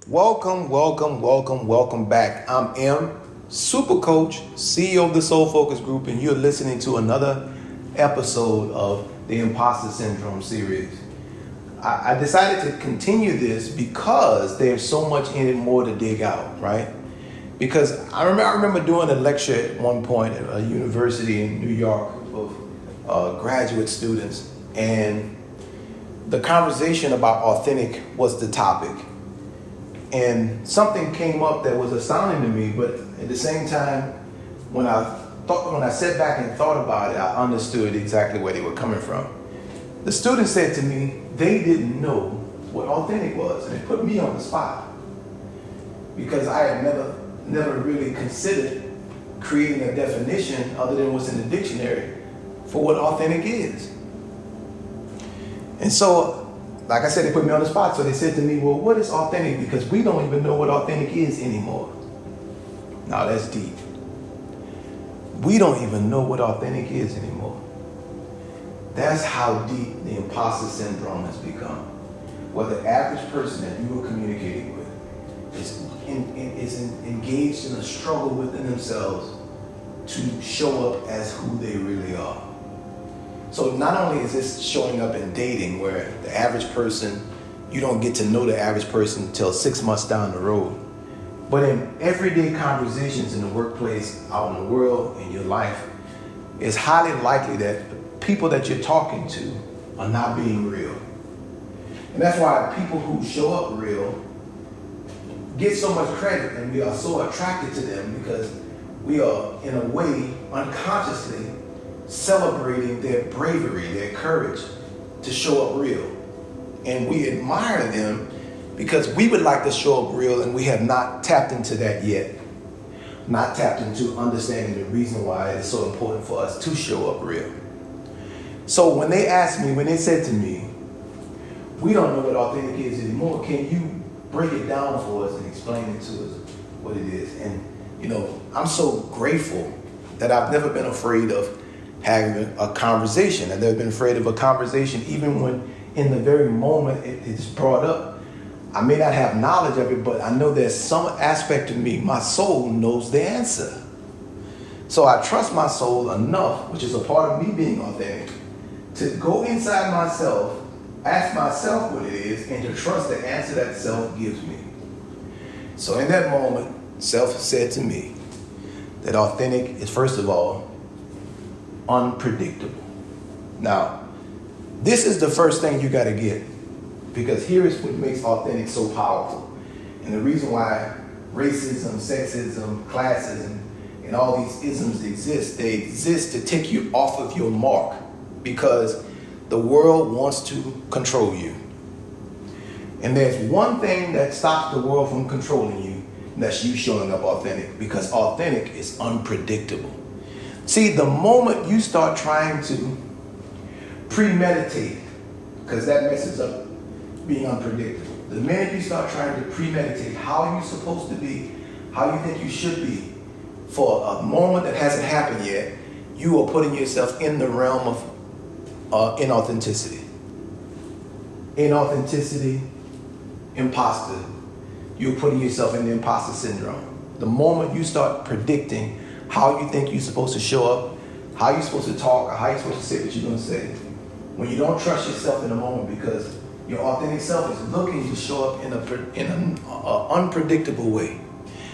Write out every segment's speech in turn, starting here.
Welcome back. I'm M, Super Coach, CEO of the Soul Focus Group, and you're listening to another episode of the Imposter Syndrome series. I decided to continue this because there's so much in it more to dig out, right? Because I remember doing a lecture at one point at a university in New York of graduate students, and the conversation about authentic was the topic. And something came up that was astounding to me, but at the same time, when I sat back and thought about it, I understood exactly where they were coming from. The students said to me they didn't know what authentic was, and it put me on the spot because I had never really considered creating a definition other than what's in the dictionary for what authentic is. And so, like I said, they put me on the spot. So they said to me, well, what is authentic? Because we don't even know what authentic is anymore. Now that's deep. We don't even know what authentic is anymore. That's how deep the imposter syndrome has become. Where the average person that you are communicating with is engaged in a struggle within themselves to show up as who they really are. So not only is this showing up in dating, where the average person, you don't get to know the average person until 6 months down the road, but in everyday conversations in the workplace, out in the world, in your life, it's highly likely that the people that you're talking to are not being real. And that's why people who show up real get so much credit, and we are so attracted to them because we are, in a way, unconsciously celebrating their bravery, their courage to show up real. And we admire them because we would like to show up real, and we have not tapped into that yet. Not tapped into understanding the reason why it's so important for us to show up real. So when they said to me, we don't know what authentic is anymore, can you break it down for us and explain it to us what it is? And I'm so grateful that I've never been afraid of having a conversation. I've never been afraid of a conversation, even when in the very moment it's brought up. I may not have knowledge of it, but I know there's some aspect of me, my soul knows the answer. So I trust my soul enough, which is a part of me being authentic, to go inside myself, ask myself what it is, and to trust the answer that self gives me. So in that moment, self said to me that authentic is, first of all, unpredictable. Now, this is the first thing you got to get, because here is what makes authentic so powerful. And the reason why racism, sexism, classism, and all these isms exist, they exist to take you off of your mark, because the world wants to control you. And there's one thing that stops the world from controlling you, and that's you showing up authentic, because authentic is unpredictable. See, the moment you start trying to premeditate, because that messes up being unpredictable. The minute you start trying to premeditate how you're supposed to be, how you think you should be, for a moment that hasn't happened yet, you are putting yourself in the realm of inauthenticity. Inauthenticity, imposter. You're putting yourself in the imposter syndrome. The moment you start predicting how you think you're supposed to show up, how you're supposed to talk, or how you're supposed to say what you're going to say, when you don't trust yourself in the moment, because your authentic self is looking to show up in an unpredictable way.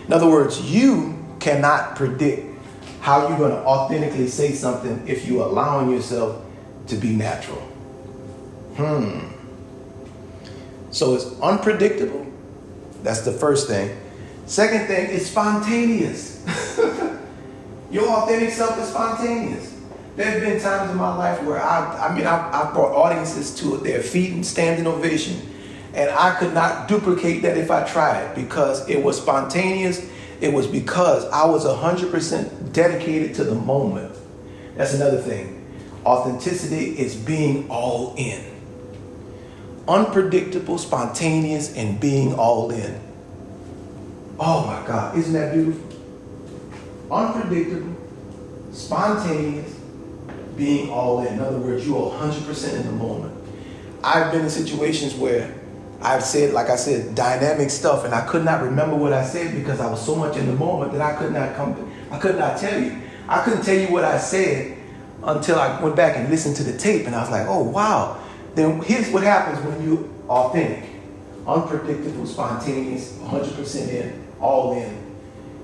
In other words, you cannot predict how you're going to authentically say something if you're allowing yourself to be natural. So it's unpredictable. That's the first thing. Second thing, it's spontaneous. Your authentic self is spontaneous. There have been times in my life where I brought audiences to their feet and standing ovation, and I could not duplicate that if I tried, because it was spontaneous. It was because I was 100% dedicated to the moment. That's another thing. Authenticity is being all in. Unpredictable, spontaneous, and being all in. Oh my God, isn't that beautiful? Unpredictable, spontaneous, being all in. In other words, you are 100% in the moment. I've been in situations where I've said, like I said, dynamic stuff, and I could not remember what I said because I was so much in the moment that I could not tell you. I couldn't tell you what I said until I went back and listened to the tape, and I was like, oh, wow. Then here's what happens when you're authentic, unpredictable, spontaneous, 100% in, all in.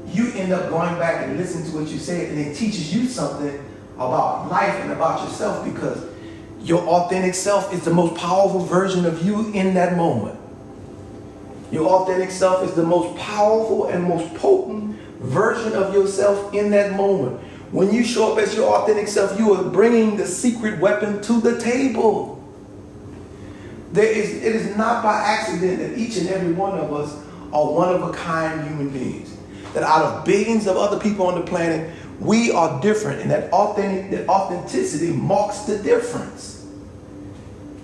You end up going back and listening to what you said, and it teaches you something about life and about yourself, because your authentic self is the most powerful version of you in that moment. Your authentic self is the most powerful and most potent version of yourself in that moment. When you show up as your authentic self, you are bringing the secret weapon to the table. It is not by accident that each and every one of us are one-of-a-kind human beings. That out of billions of other people on the planet, we are different, and that authenticity marks the difference.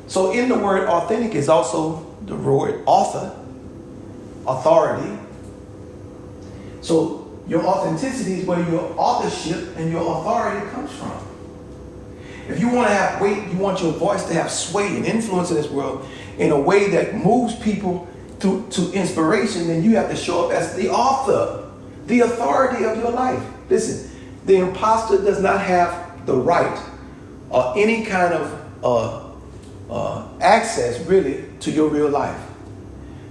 So in the word authentic is also the word author, authority. So your authenticity is where your authorship and your authority comes from. If you want to have weight, you want your voice to have sway and influence in this world in a way that moves people to inspiration, then you have to show up as the author, the authority of your life. Listen, the imposter does not have the right or any kind of access really to your real life.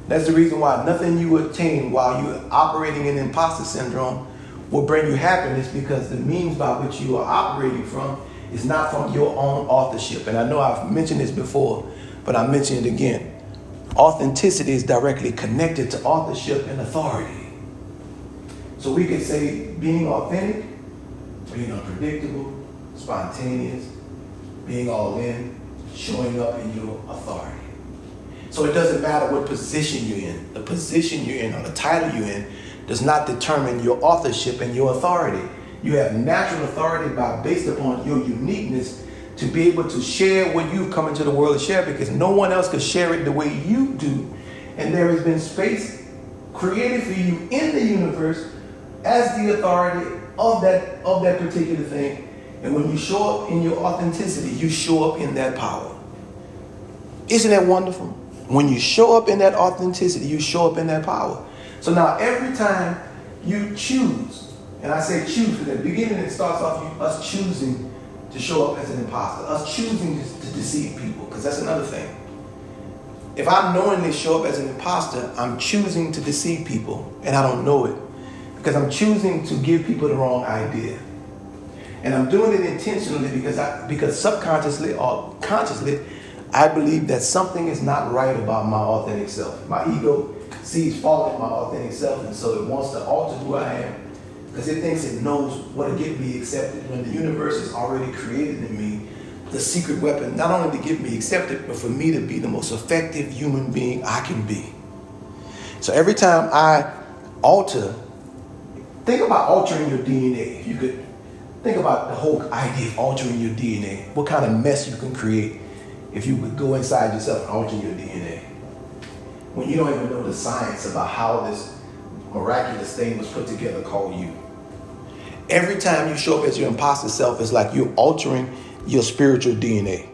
That's the reason why nothing you attain while you're operating in imposter syndrome will bring you happiness, because the means by which you are operating from is not from your own authorship. And I know I've mentioned this before, but I mention it again. Authenticity is directly connected to authorship and authority. So we could say being authentic, being unpredictable, spontaneous, being all in, showing up in your authority. So it doesn't matter what position you're in. The position you're in or the title you're in does not determine your authorship and your authority. You have natural authority based upon your uniqueness to be able to share what you've come into the world to share, because no one else could share it the way you do. And there has been space created for you in the universe as the authority of that particular thing. And when you show up in your authenticity, you show up in that power. Isn't that wonderful? When you show up in that authenticity, you show up in that power. So now every time you choose, and I say choose because at the beginning it starts off us choosing to show up as an imposter, us choosing to deceive people, because that's another thing. If I knowingly show up as an imposter, I'm choosing to deceive people, and I don't know it, because I'm choosing to give people the wrong idea. And I'm doing it intentionally because subconsciously or consciously, I believe that something is not right about my authentic self. My ego sees fault in my authentic self, and so it wants to alter who I am, because it thinks it knows what to get me accepted, when the universe has already created in me the secret weapon, not only to get me accepted, but for me to be the most effective human being I can be. So every time I alter, think about altering your DNA. If you could think about the whole idea of altering your DNA, what kind of mess you can create if you would go inside yourself and alter your DNA. When you don't even know the science about how this miraculous thing was put together called you. Every time you show up as your imposter self, it's like you're altering your spiritual DNA.